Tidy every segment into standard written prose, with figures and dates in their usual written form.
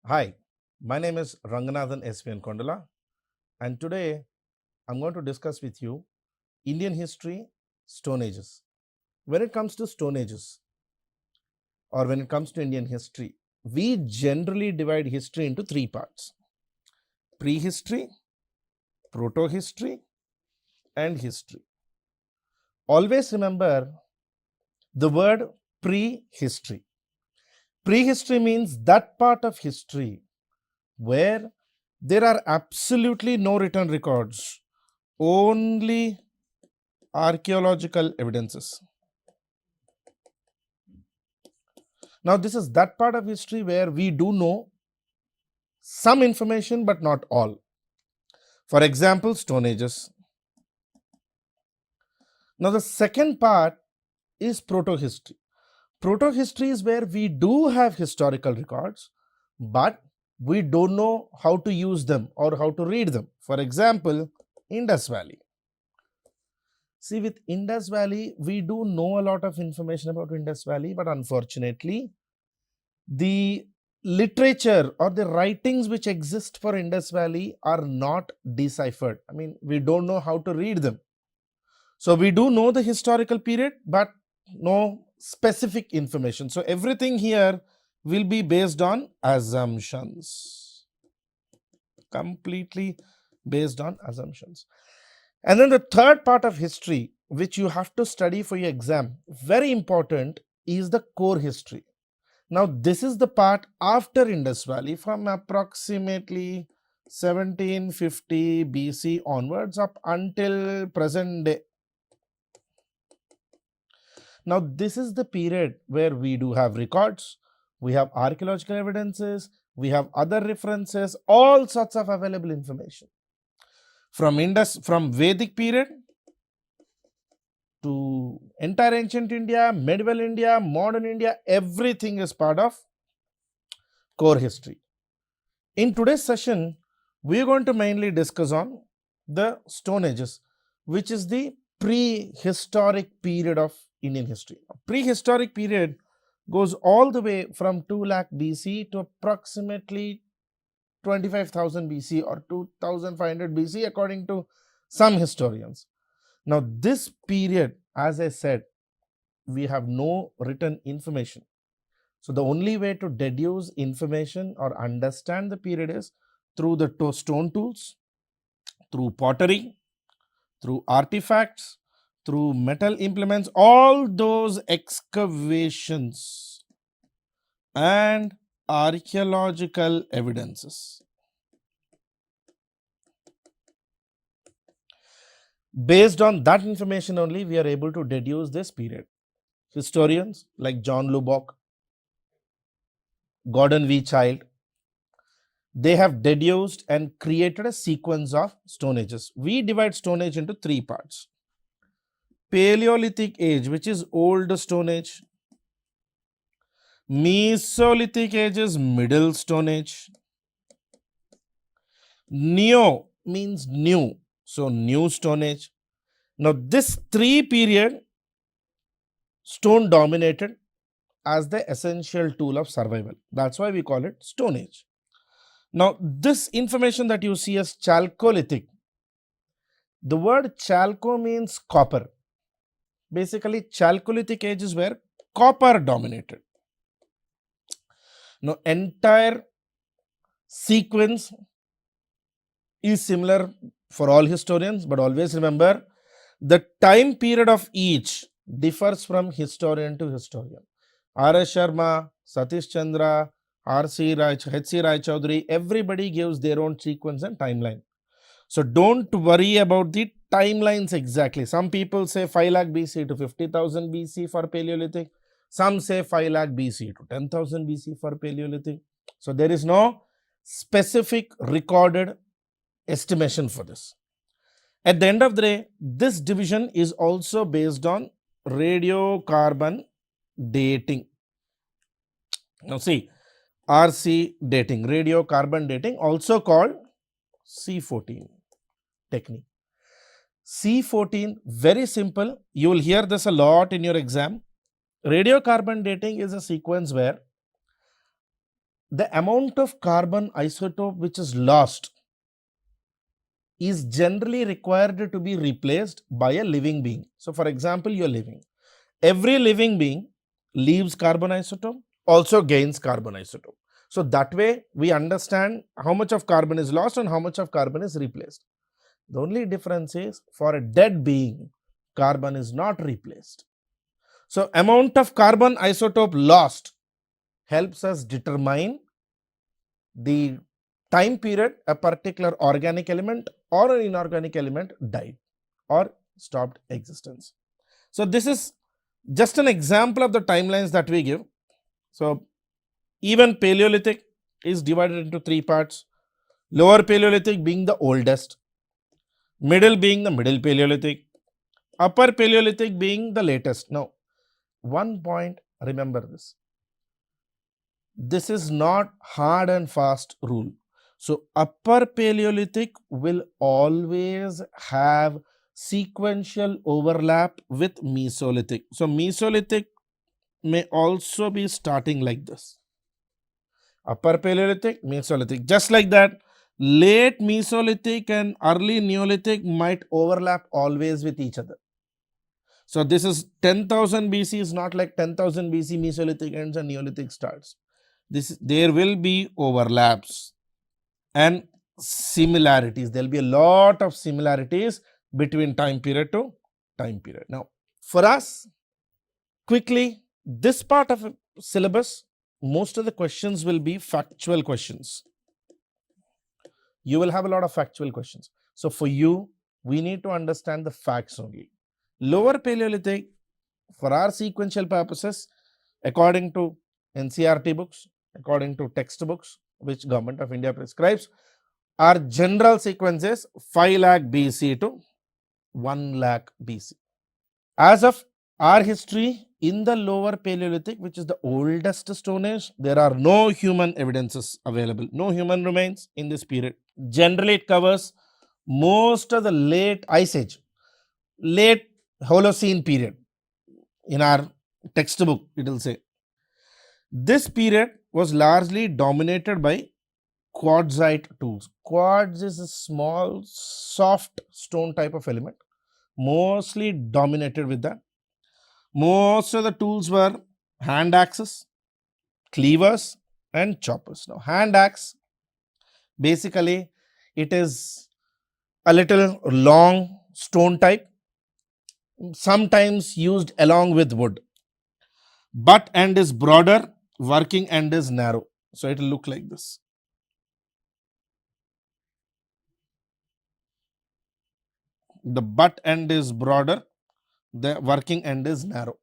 Hi, my name is Ranganathan 𝗧𝗦𝗔𝗀 and today I'm going to discuss with you Indian history, Stone Ages. When it comes to Stone Ages or when it comes to Indian history, we generally divide history into three parts: prehistory, proto-history and history. Always remember the word prehistory. Prehistory means that part of history where there are absolutely no written records, only archaeological evidences. Now, this is that part of history where we do know some information but not all. For example, Stone Ages. Now, the second part is proto-history. Proto-history is where we do have historical records, but we don't know how to use them or how to read them. For example, Indus Valley. See, with Indus Valley, we do know a lot of information about Indus Valley, but unfortunately, the literature or the writings which exist for Indus Valley are not deciphered. I mean, we don't know how to read them. So, we do know the historical period, but no specific information. So, everything here will be based on assumptions, completely based on assumptions. And then the third part of history, which you have to study for your exam, very important, is the core history. Now, this is the part after Indus Valley from approximately 1750 BC onwards up until present day. Now, this is the period where we do have records, we have archaeological evidences, we have other references, all sorts of available information. From Vedic period to entire ancient India, medieval India, modern India, everything is part of core history. In today's session, we are going to mainly discuss on the Stone Ages, which is the prehistoric period of Indian history. Prehistoric period goes all the way from 2 lakh BC to approximately 25,000 BC or 2,500 BC according to some historians. Now, this period, as I said, we have no written information. So, the only way to deduce information or understand the period is through the stone tools, through pottery, through artifacts, through metal implements, all those excavations and archaeological evidences. Based on that information only, we are able to deduce this period. Historians like John Lubbock, Gordon V. Childe, they have deduced and created a sequence of Stone Ages. We divide Stone Age into three parts: Paleolithic age, which is old Stone Age; Mesolithic age is middle Stone Age; Neo means new, so new Stone Age. Now, this three period, stone dominated as the essential tool of survival. That's why we call it Stone Age. Now, this information that you see as Chalcolithic, the word chalco means copper. Basically, Chalcolithic age is where copper dominated. Now, entire sequence is similar for all historians, but always remember the time period of each differs from historian to historian. R.S. Sharma, Satish Chandra, 𝗳𝗏 𝗵𝗫, everybody gives their own sequence and timeline. So, don't worry about the timelines exactly. Some people say 5 lakh BC to 50,000 BC for Paleolithic. Some say 5 lakh BC to 10,000 BC for Paleolithic. So, there is no specific recorded estimation for this. At the end of the day, this division is also based on radiocarbon dating. Now, see, RC dating, radiocarbon dating, also called C14 technique. C14, very simple. You will hear this a lot in your exam. Radiocarbon dating is a sequence where the amount of carbon isotope which is lost is generally required to be replaced by a living being. So, for example, you are living. Every living being leaves carbon isotope, also gains carbon isotope. So, that way we understand how much of carbon is lost and how much of carbon is replaced. The only difference is for a dead being, carbon is not replaced. So, amount of carbon isotope lost helps us determine the time period a particular organic element or an inorganic element died or stopped existence. So, this is just an example of the timelines that we give. So, even Paleolithic is divided into three parts. Lower Paleolithic being the oldest, middle being the middle Paleolithic, upper Paleolithic being the latest. Now, one point, remember this. This is not hard and fast rule. So, upper Paleolithic will always have sequential overlap with Mesolithic. So, Mesolithic may also be starting like this. Upper Paleolithic, Mesolithic. Just like that, late Mesolithic and early Neolithic might overlap always with each other. So, this is 10,000 BC is not like 10,000 BC Mesolithic ends and Neolithic starts. There will be overlaps and similarities. There will be a lot of similarities between time period to time period. Now, for us, quickly, this part of a syllabus, most of the questions will be factual questions. You will have a lot of factual questions. So, for you, we need to understand the facts only. Lower Paleolithic, for our sequential purposes, according to NCERT books, according to textbooks, which Government of India prescribes, our general sequence is 5 lakh BC to 1 lakh BC. As of our history, in the lower Paleolithic, which is the oldest stone age, there are no human evidences available, no human remains in this period. Generally, it covers most of the late Ice Age, late Holocene period. In our textbook, it will say. This period was largely dominated by quartzite tools. Quartz is a small, soft stone type of element, mostly dominated with that. Most of the tools were hand axes, cleavers, and choppers. Now, hand axe, basically, it is a little long stone type, sometimes used along with wood. Butt end is broader, working end is narrow. So, it will look like this. The butt end is broader, the working end is narrow.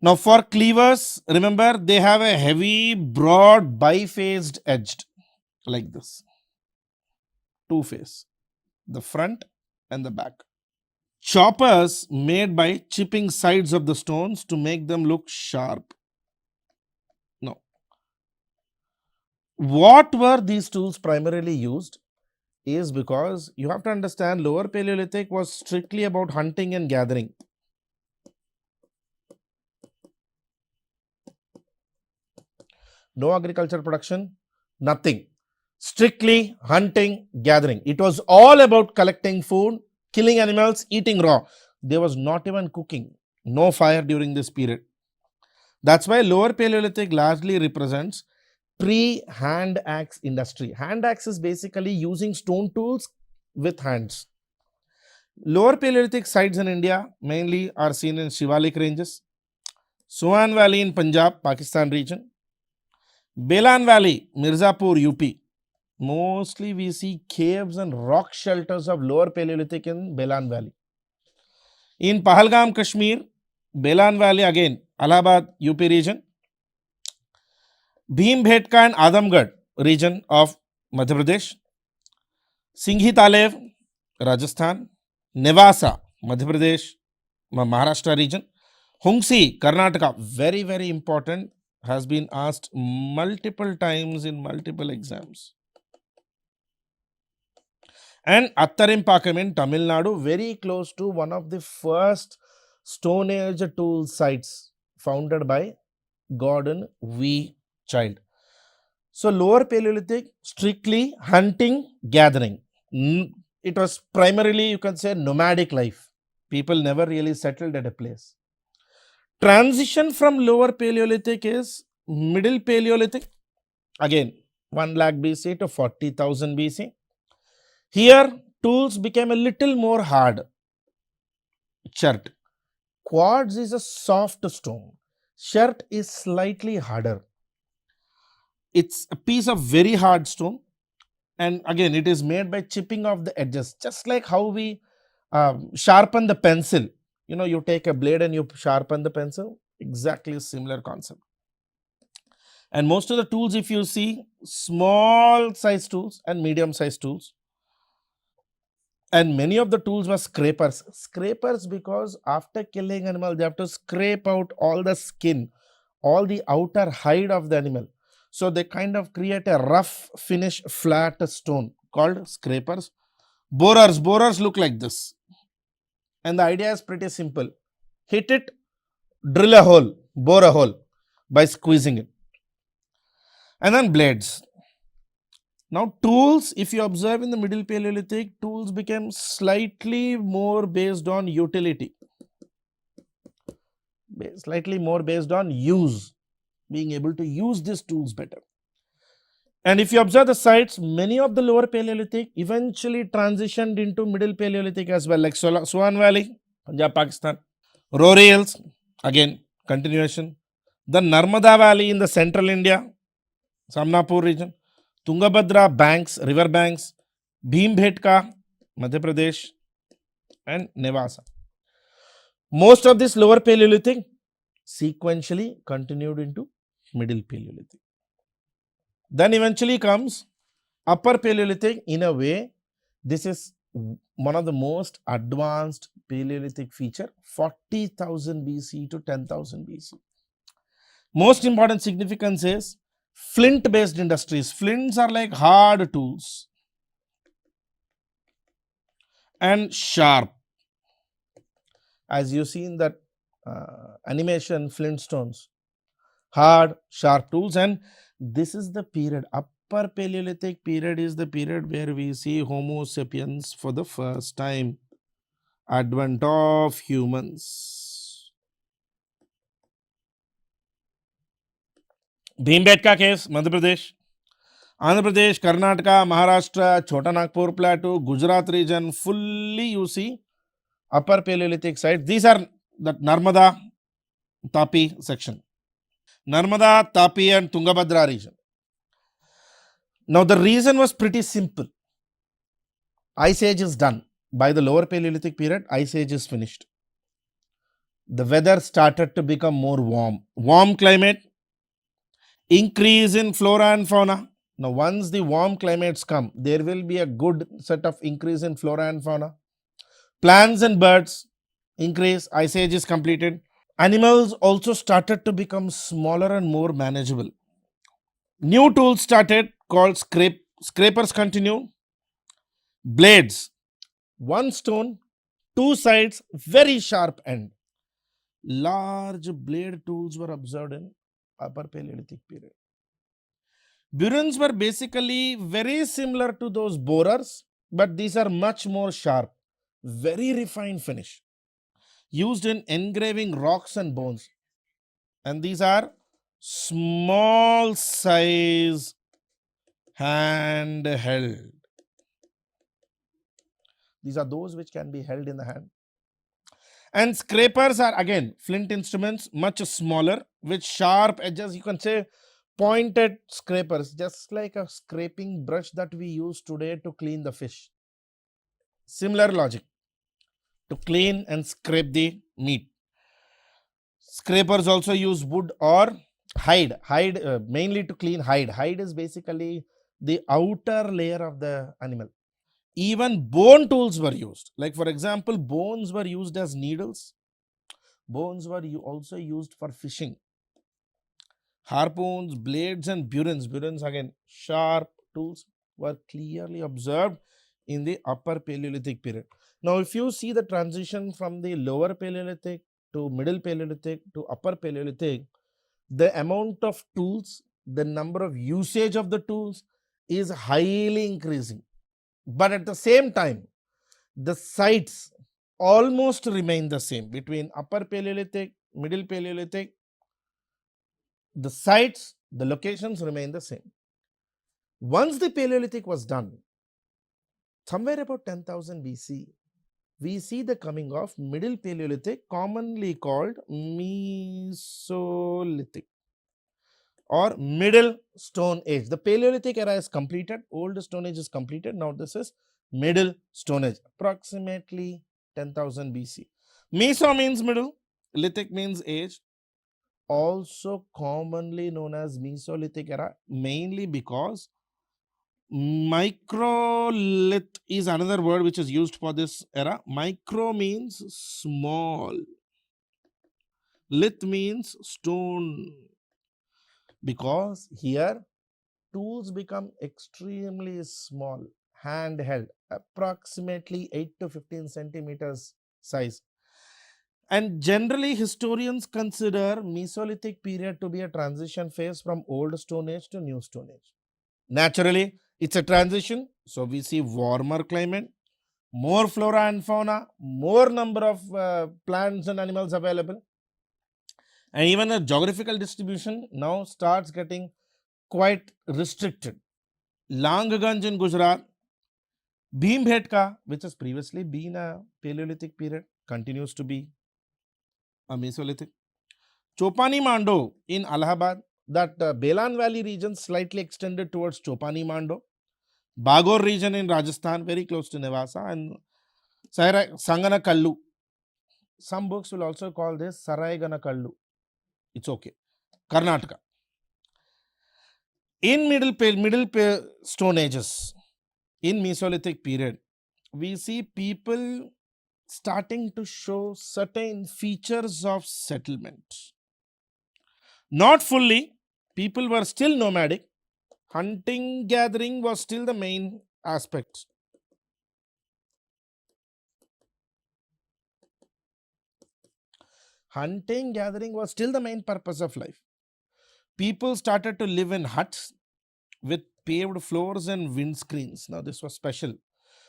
Now, for cleavers, remember they have a heavy, broad, biphased edge like this. Two face, the front and the back. Choppers made by chipping sides of the stones to make them look sharp. Now, what were these tools primarily used is because you have to understand lower Paleolithic was strictly about hunting and gathering. No agriculture production, nothing. Strictly hunting, gathering. It was all about collecting food, killing animals, eating raw. There was not even cooking, no fire during this period. That's why lower Paleolithic largely represents pre-hand axe industry. Hand axe is basically using stone tools with hands. Lower Paleolithic sites in India mainly are seen in Shivalik ranges, Soan Valley in Punjab, Pakistan region, Belan Valley, Mirzapur, UP. Mostly we see caves and rock shelters of lower Paleolithic in Belan Valley. In Pahalgam, Kashmir, Belan Valley again, Allahabad, UP region, Bhimbhetka and Adamgarh region of Madhya Pradesh, Singhi Talev, Rajasthan, Nevasa, Madhya Pradesh, Maharashtra region, Hungsi, Karnataka, very, very important, has been asked multiple times in multiple exams. And Attarimpakam in Tamil Nadu, very close to one of the first Stone Age tool sites founded by Gordon V. child. So lower Paleolithic, strictly hunting, gathering. It was primarily, you can say, nomadic life. People never really settled at a place. Transition from lower Paleolithic is middle Paleolithic. Again, 1 lakh BC to 40,000 BC. Here, tools became a little more hard. Chert. Quartz is a soft stone. Chert is slightly harder. It's a piece of very hard stone. And again, it is made by chipping off the edges, just like how we sharpen the pencil. You know, you take a blade and you sharpen the pencil. Exactly similar concept. And most of the tools, if you see, small size tools and medium size tools. And many of the tools were scrapers. Scrapers because after killing animal, they have to scrape out all the skin, all the outer hide of the animal. So they kind of create a rough finish flat stone called scrapers. Borers look like this. And the idea is pretty simple. Hit it, drill a hole, bore a hole by squeezing it. And then blades. Now tools, if you observe in the middle Paleolithic, tools became slightly more based on utility. Slightly more based on use, being able to use these tools better. And if you observe the sites, many of the lower Paleolithic eventually transitioned into middle Paleolithic as well, like Swan Valley, Punjab, Pakistan. Rory Hills, again, continuation. The Narmada Valley in the central India, Samnapur region. Tungabhadra banks, river banks, Bhimbhetka, Madhya Pradesh, and Nevasa. Most of this lower Paleolithic sequentially continued into middle Paleolithic. Then eventually comes upper Paleolithic. In a way, this is one of the most advanced Paleolithic feature, 40,000 BC to 10,000 BC. Most important significance is flint based industries. Flints are like hard tools and sharp. As you see in that animation, Flintstones, hard, sharp tools. And this is the period, upper Paleolithic period is the period where we see Homo sapiens for the first time, advent of humans. Bhimbhetka caves, Madhya Pradesh, Andhra Pradesh, Karnataka, Maharashtra, Chota Nagpur Plateau, Gujarat region, fully you see upper Paleolithic sites. These are the Narmada, Tapi section. Narmada, Tapi and Tungabhadra region. Now the reason was pretty simple. Ice Age is done. By the lower Paleolithic period, Ice Age is finished. The weather started to become more warm. Warm climate, increase in flora and fauna. Now once the warm climates come, there will be a good set of increase in flora and fauna. Plants and birds increase, Ice Age is completed. Animals also started to become smaller and more manageable. New tools started called scrapers continue. Blades, one stone, two sides, very sharp end. Large blade tools were observed in upper Paleolithic period. Burins were basically very similar to those borers, but these are much more sharp, very refined finish, used in engraving rocks and bones. And these are small size handheld. These are those which can be held in the hand. And scrapers are again flint instruments, much smaller with sharp edges. You can say pointed scrapers, just like a scraping brush that we use today to clean the fish. Similar logic, to clean and scrape the meat. Scrapers also use wood or hide, mainly to clean hide. Hide is basically the outer layer of the animal. Even bone tools were used. Like for example, bones were used as needles. Bones were also used for fishing. Harpoons, blades and burins. Burins again, sharp tools were clearly observed in the upper Paleolithic period. Now, if you see the transition from the lower Paleolithic to middle Paleolithic to upper Paleolithic, the amount of tools the number of usage of the tools is highly increasing. But at the same time, the sites almost remain the same between Upper Paleolithic, Middle Paleolithic. The sites, the locations remain the same. Once the Paleolithic was done, somewhere about 10,000 BC, we see the coming of Middle Paleolithic, commonly called Mesolithic or Middle Stone Age. The Paleolithic era is completed, Old Stone Age is completed. Now this is Middle Stone Age, approximately 10,000 BC. Meso means middle, lithic means age, also commonly known as Mesolithic era, mainly because microlith is another word which is used for this era. Micro means small, lith means stone, because here tools become extremely small, handheld, approximately 8 to 15 centimeters size. And generally historians consider Mesolithic period to be a transition phase from Old Stone Age to New Stone Age. Naturally, it's a transition, so we see warmer climate, more flora and fauna, more number of plants and animals available, and even a geographical distribution now starts getting quite restricted. Langaganj in Gujarat, 𝗵𝗵𝗸𝗃, which has previously been a Paleolithic period, continues to be a Mesolithic. 𝗂𝗧𝗎𝗎 in Allahabad, that Belan Valley region slightly extended towards 𝗂𝗧𝗎𝗎. Bagor region in Rajasthan, very close to Nevasa, and Sanganakallu. Some books will also call this Saraiganakallu. It's okay. Karnataka. In Middle Stone Ages, in Mesolithic period, we see people starting to show certain features of settlement. Not fully, people were still nomadic. Hunting, gathering was still the main aspect. Hunting, gathering was still the main purpose of life. People started to live in huts with paved floors and windscreens. Now this was special.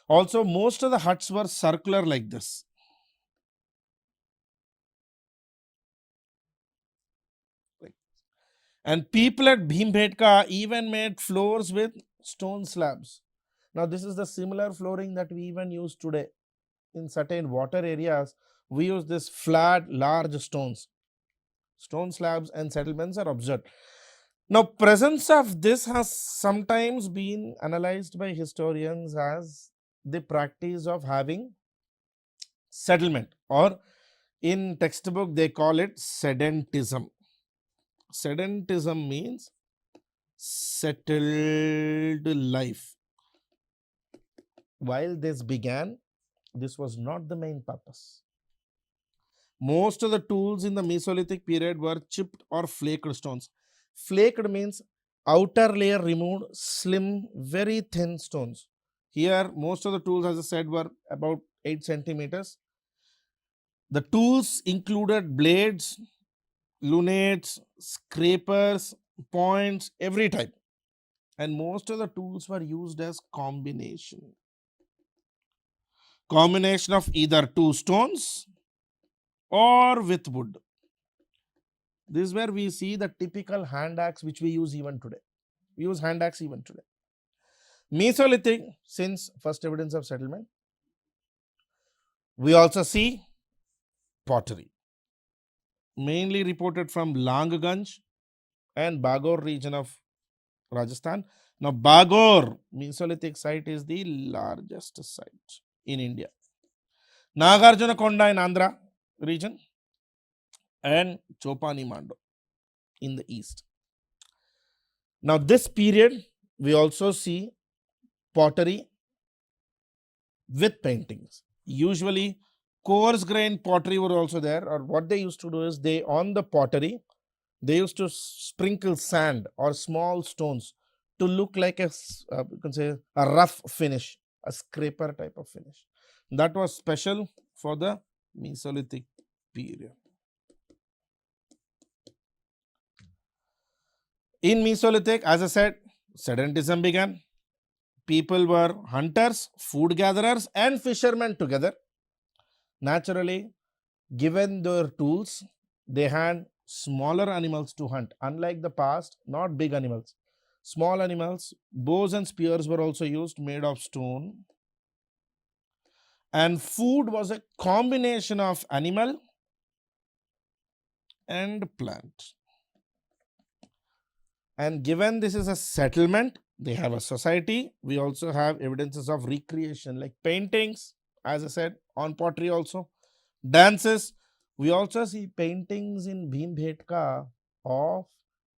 Also, most of the huts were circular like this. And people at 𝗵𝗵𝗃𝗃 even made floors with stone slabs. Now this is the similar flooring that we even use today. In certain water areas, we use this flat, large stones. Stone slabs and settlements are observed. Now, presence of this has sometimes been analyzed by historians as the practice of having settlement, or in textbook they call it sedentism. Sedentism means settled life. While this began, this was not the main purpose. Most of the tools in the Mesolithic period were chipped or flaked stones. Flaked means outer layer removed, slim, very thin stones. Here, most of the tools, as I said, were about 8 centimeters. The tools included blades, lunates, scrapers, points, every type. And most of the tools were used as combination. Combination of either two stones or with wood. This is where we see the typical hand axe which we use even today. We use hand axe even today. Mesolithic, since first evidence of settlement. We also see pottery, mainly reported from Langaganj and Bagor region of Rajasthan. Now, Bagor Mesolithic site is the largest site in India. Nagarjunakonda in Andhra region and 𝗂𝗧𝗎𝗎𝗎 in the east. Now, this period we also see pottery with paintings. Usually, coarse grain pottery were also there, or what they used to do is they, on the pottery, they used to sprinkle sand or small stones to look like a, you can say, a rough finish, a scraper type of finish. That was special for the Mesolithic period. In Mesolithic, as I said, sedentism began. People were hunters, food gatherers, and fishermen together. Naturally, given their tools, they had smaller animals to hunt. Unlike the past, not big animals, small animals. Bows and spears were also used, made of stone. And food was a combination of animal and plant. And given this is a settlement, they have a society. We also have evidences of recreation like paintings, as I said, on pottery also. Dances. We also see paintings in 𝗵𝗵𝗸𝗀𝗃 of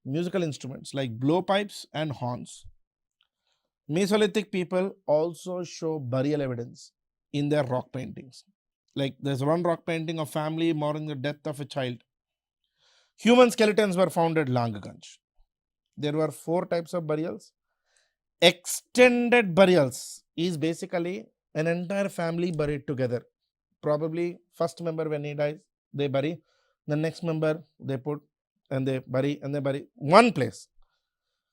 musical instruments like blowpipes and horns. Mesolithic people also show burial evidence in their rock paintings. Like there's one rock painting of family mourning the death of a child. Human skeletons were found at Langaganj. There were 4 types of burials. Extended burials is basically an entire family buried together. Probably first member when he dies, they bury. The next member they put and they bury one place.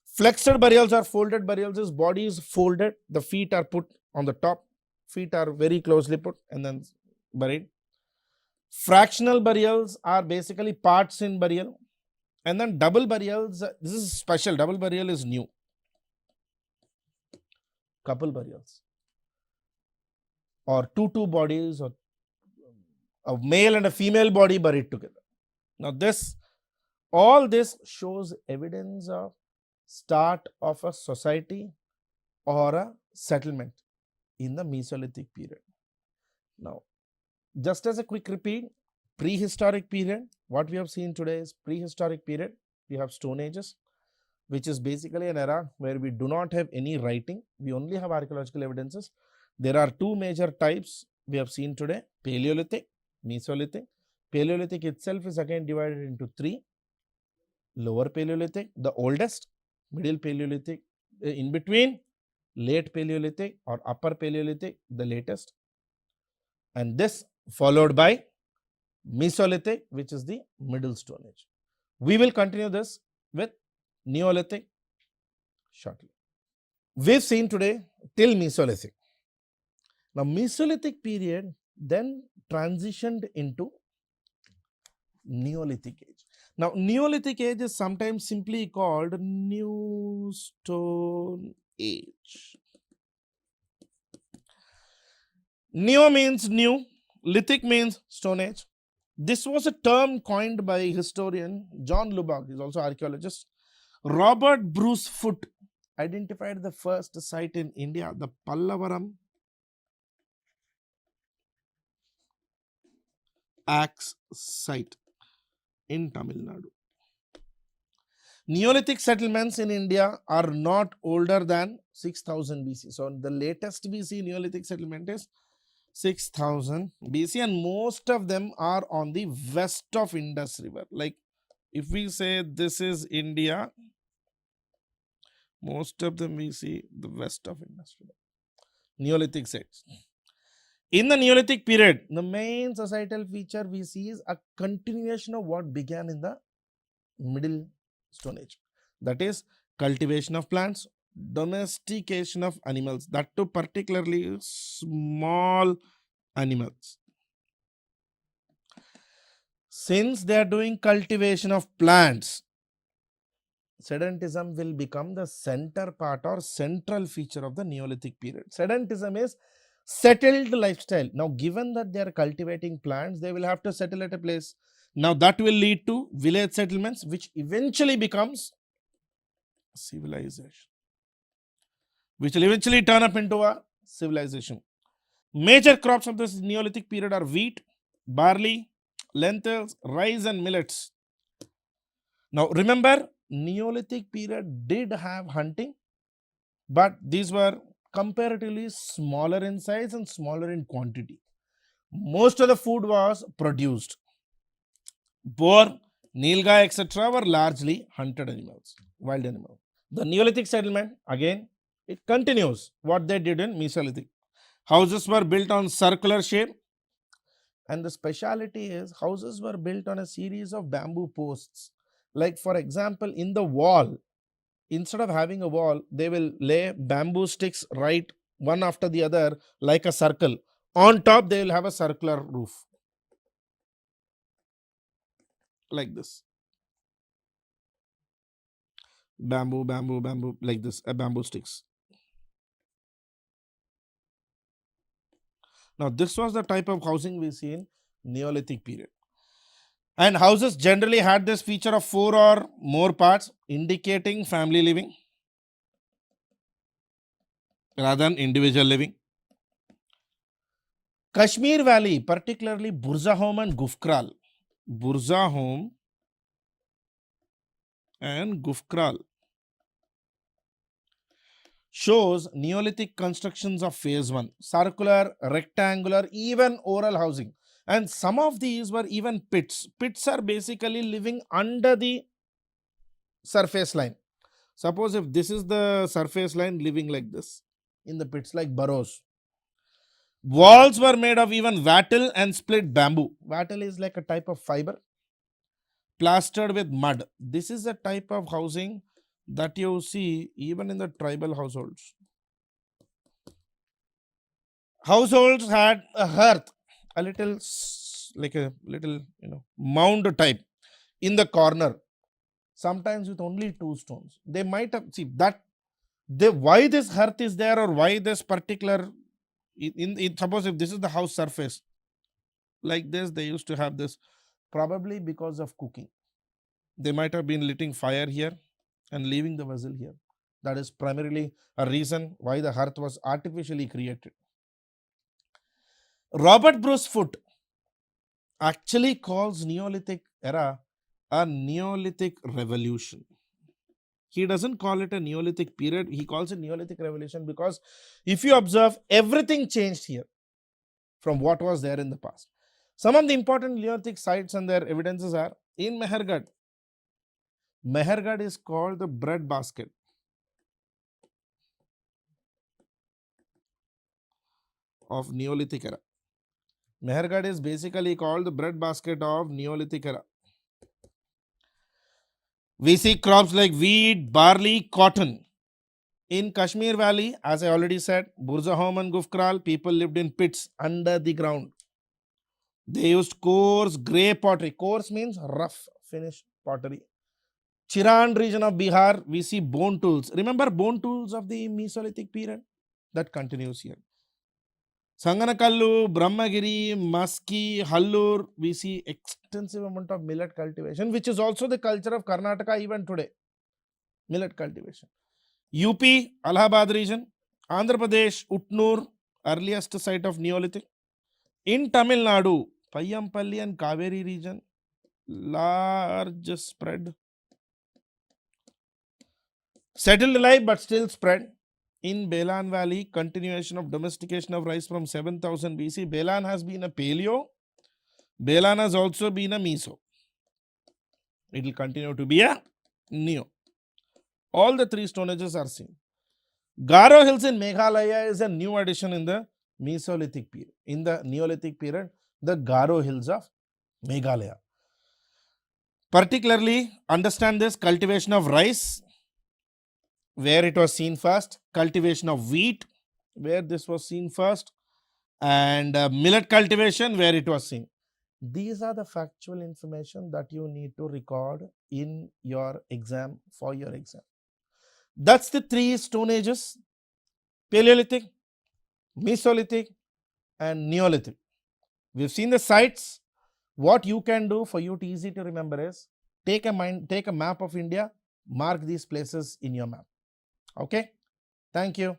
Flexed burials or folded burials is body is folded, the feet are put on the top, feet are very closely put and then buried. Fractional burials are basically parts in burial. And then double burials, this is special, double burial is new. Couple burials or two bodies or a male and a female body buried together. Now all this shows evidence of start of a society or a settlement in the Mesolithic period. Now, just as a quick repeat, prehistoric period, what we have seen today is prehistoric period. We have Stone Ages, which is basically an era where we do not have any writing. We only have archaeological evidences. There are 2 major types we have seen today, Paleolithic, Mesolithic. Paleolithic itself is again divided into 3. Lower Paleolithic, the oldest, Middle Paleolithic, in between, Late Paleolithic or Upper Paleolithic, the latest. And this followed by Mesolithic, which is the Middle Stone Age. We will continue this with Neolithic shortly. We've seen today till Mesolithic. Now, Mesolithic period then transitioned into Neolithic age. Now, Neolithic age is sometimes simply called New Stone Age. Neo means new, lithic means Stone Age. This was a term coined by historian John Lubbock, he is also archaeologist. Robert Bruce Foote identified the first site in India, the Pallavaram axe site in Tamil Nadu. Neolithic settlements in India are not older than 6000 BC. So, the latest BC Neolithic settlement is 6000 BC and most of them are on the west of Indus River. Like if we say this is India, most of them we see the west of Indus River. Neolithic sites. In the Neolithic period, the main societal feature we see is a continuation of what began in the Middle Stone Age. That is cultivation of plants, domestication of animals, that too particularly small animals. Since they are doing cultivation of plants, sedentism will become the center part or central feature of the Neolithic period. Sedentism is settled lifestyle. Now, given that they are cultivating plants, they will have to settle at a place. Now, that will lead to village settlements, which eventually becomes civilization, which will eventually turn up into a civilization. Major crops of this Neolithic period are wheat, barley, lentils, rice and millets. Now, remember, Neolithic period did have hunting, but these were comparatively smaller in size and smaller in quantity. Most of the food was produced. Boar, nilgai, etc. were largely hunted animals, wild animals. The Neolithic settlement, again, it continues what they did in Mesolithic. Houses were built on circular shape, and the speciality is houses were built on a series of bamboo posts. Like for example, in the wall, instead of having a wall, they will lay bamboo sticks right one after the other like a circle. On top, they will have a circular roof like this. Bamboo, bamboo, bamboo, like this, bamboo sticks. Now, this was the type of housing we see in Neolithic period. And houses generally had this feature of 4 or more parts, indicating family living rather than individual living. Kashmir Valley, particularly 𝗵𝗂𝗺 and 𝗪𝗃𝗃. 𝗵𝗂𝗺 and 𝗪𝗃𝗃 shows Neolithic constructions of phase 1, circular, rectangular, even oral housing. And some of these were even pits. Pits are basically living under the surface line. Suppose if this is the surface line, living like this in the pits, like burrows. Walls were made of even wattle and split bamboo. Wattle is like a type of fiber plastered with mud. This is a type of housing that you see even in the tribal households. Households had a hearth, a little like a little mound type in the corner, sometimes with only 2 stones. They might have, see that why this hearth is there, or why this particular suppose if this is the house surface like this, they used to have this, probably because of cooking. They might have been lighting fire here and leaving the vessel here. That is primarily a reason why the hearth was artificially created. Robert Bruce Foote actually calls Neolithic era a Neolithic revolution. He doesn't call it a Neolithic period, he calls it Neolithic revolution, because if you observe, everything changed here from what was there in the past. Some of the important Neolithic sites and their evidences are in Mehergarh. Mehergarh is called the bread basket. Of Neolithic era. Mehergarh is basically called the bread basket of Neolithic era. We see crops like wheat, barley, cotton. In Kashmir Valley, as I already said, 𝗵𝗂𝗺 and 𝗪𝗃𝗃, people lived in pits under the ground. They used coarse grey pottery. Coarse means rough, finished pottery. Chiran region of Bihar, we see bone tools. Remember bone tools of the Mesolithic period? That continues here. Sanganakallu, Brahmagiri, Maski, Hallur, we see extensive amount of millet cultivation, which is also the culture of Karnataka even today. Millet cultivation. UP, Allahabad region, Andhra Pradesh, Utnur, earliest site of Neolithic. In Tamil Nadu, Payyamppally and Kaveri region, large spread. Settled alive but still spread. In Belan Valley, continuation of domestication of rice from 7000 BC. Belan has been a paleo. Belan has also been a meso. It will continue to be a neo. All the 3 stone ages are seen. Garo Hills in Meghalaya is a new addition in the Mesolithic period. In the Neolithic period, the Garo Hills of Meghalaya. Particularly, understand this: cultivation of rice, where it was seen first, cultivation of wheat, where this was seen first, and millet cultivation, where it was seen. These are the factual information that you need to record in your exam, for your exam. That's the 3 stone ages: Paleolithic, Mesolithic, and Neolithic. We've seen the sites. What you can do for you to easy to remember is take a map of India, mark these places in your map. Okay, thank you.